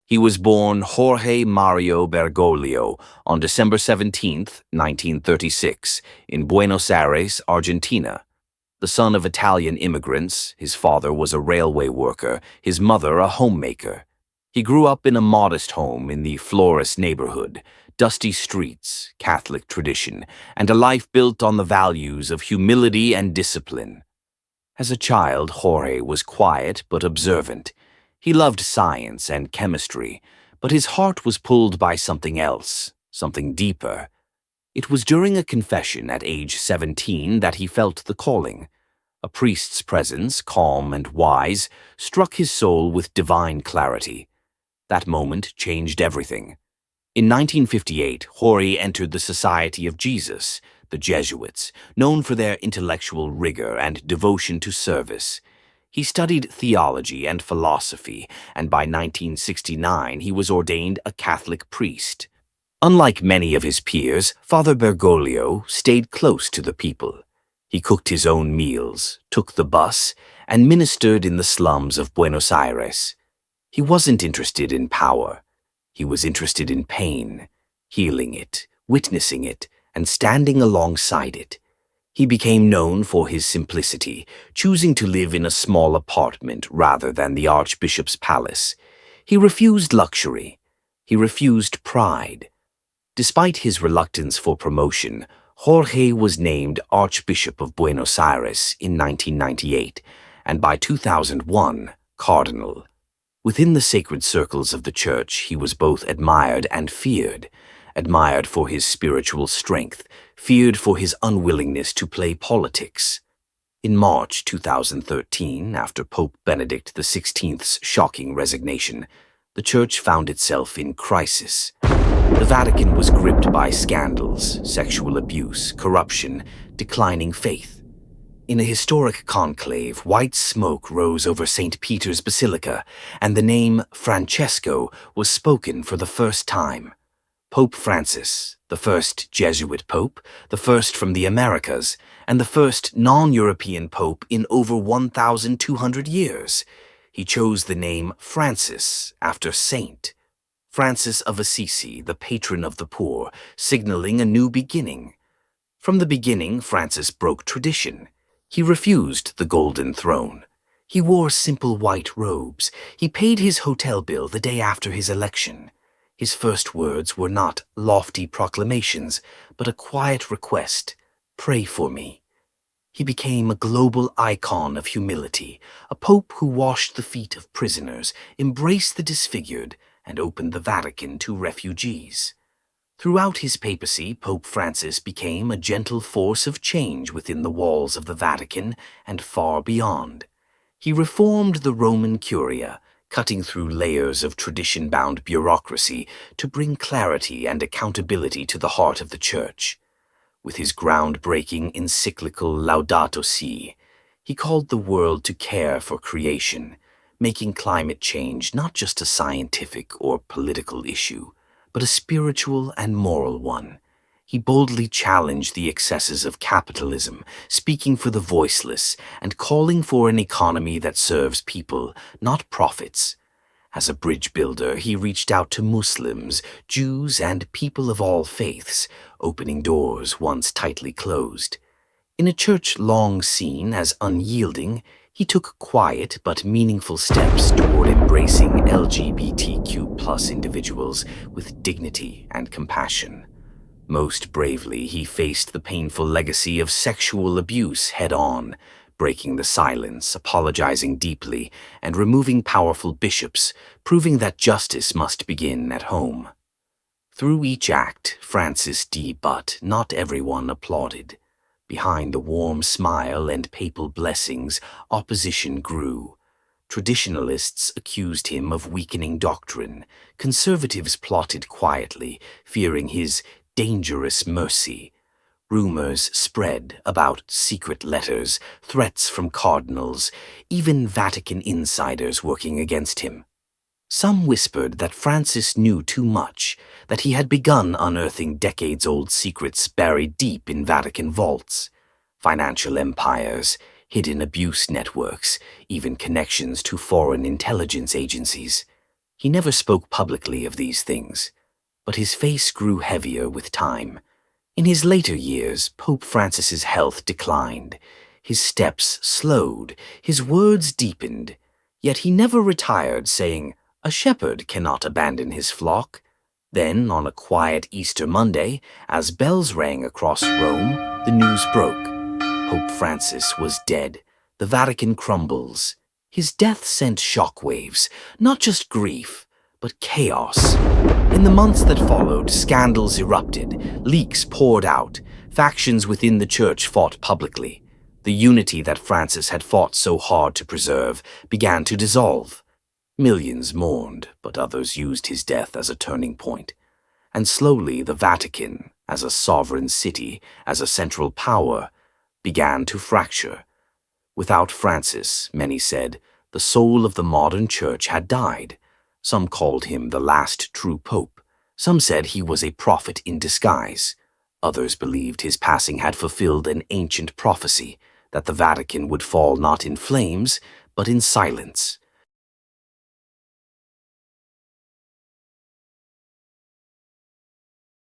He was born Jorge Mario Bergoglio on December 17, 1936, in Buenos Aires, Argentina. The son of Italian immigrants, his father was a railway worker, his mother a homemaker. He grew up in a modest home in the Flores neighborhood, dusty streets, Catholic tradition, and a life built on the values of humility and discipline. As a child, Jorge was quiet but observant. He loved science and chemistry, but his heart was pulled by something else, something deeper. It was during a confession at age 17 that he felt the calling. A priest's presence, calm and wise, struck his soul with divine clarity. That moment changed everything. In 1958, Jorge entered the Society of Jesus, the Jesuits, known for their intellectual rigor and devotion to service. He studied theology and philosophy, and by 1969 he was ordained a Catholic priest. Unlike many of his peers, Father Bergoglio stayed close to the people. He cooked his own meals, took the bus, and ministered in the slums of Buenos Aires. He wasn't interested in power. He was interested in pain, healing it, witnessing it, and standing alongside it. He became known for his simplicity, choosing to live in a small apartment rather than the Archbishop's palace. He refused luxury. He refused pride. Despite his reluctance for promotion, Jorge was named Archbishop of Buenos Aires in 1998, and by 2001, Cardinal. Within the sacred circles of the Church, he was both admired and feared. Admired for his spiritual strength, feared for his unwillingness to play politics. In March 2013, after Pope Benedict XVI's shocking resignation, the Church found itself in crisis. The Vatican was gripped by scandals, sexual abuse, corruption, declining faith. In a historic conclave, white smoke rose over St. Peter's Basilica, and the name Francesco was spoken for the first time. Pope Francis, the first Jesuit pope, the first from the Americas, and the first non-European pope in over 1,200 years. He chose the name Francis after saint. Francis of Assisi, the patron of the poor, signaling a new beginning. From the beginning, Francis broke tradition. He refused the golden throne. He wore simple white robes. He paid his hotel bill the day after his election. His first words were not lofty proclamations, but a quiet request, "Pray for me." He became a global icon of humility, a pope who washed the feet of prisoners, embraced the disfigured, and opened the Vatican to refugees. Throughout his papacy, Pope Francis became a gentle force of change within the walls of the Vatican and far beyond. He reformed the Roman Curia, cutting through layers of tradition-bound bureaucracy to bring clarity and accountability to the heart of the Church. With his groundbreaking encyclical Laudato Si, he called the world to care for creation, making climate change not just a scientific or political issue, but a spiritual and moral one. He boldly challenged the excesses of capitalism, speaking for the voiceless and calling for an economy that serves people, not profits. As a bridge builder, he reached out to Muslims, Jews, and people of all faiths, opening doors once tightly closed. In a church long seen as unyielding, he took quiet but meaningful steps toward embracing LGBTQ+ individuals with dignity and compassion. Most bravely, he faced the painful legacy of sexual abuse head-on, breaking the silence, apologizing deeply, and removing powerful bishops, proving that justice must begin at home. Through each act, Francis D. But not everyone applauded. Behind the warm smile and papal blessings, opposition grew. Traditionalists accused him of weakening doctrine. Conservatives plotted quietly, fearing his dangerous mercy. Rumors spread about secret letters, threats from cardinals, even Vatican insiders working against him. Some whispered that Francis knew too much, that he had begun unearthing decades-old secrets buried deep in Vatican vaults. Financial empires, hidden abuse networks, even connections to foreign intelligence agencies. He never spoke publicly of these things, but his face grew heavier with time. In his later years, Pope Francis's health declined. His steps slowed, his words deepened, yet he never retired, saying, "A shepherd cannot abandon his flock." Then, on a quiet Easter Monday, as bells rang across Rome, the news broke. Pope Francis was dead. The Vatican crumbles. His death sent shockwaves, not just grief, but chaos. In the months that followed, scandals erupted, leaks poured out, factions within the church fought publicly. The unity that Francis had fought so hard to preserve began to dissolve. Millions mourned, but others used his death as a turning point. And slowly the Vatican, as a sovereign city, as a central power, began to fracture. Without Francis, many said, the soul of the modern church had died. Some called him the last true pope. Some said he was a prophet in disguise. Others believed his passing had fulfilled an ancient prophecy, that the Vatican would fall not in flames, but in silence.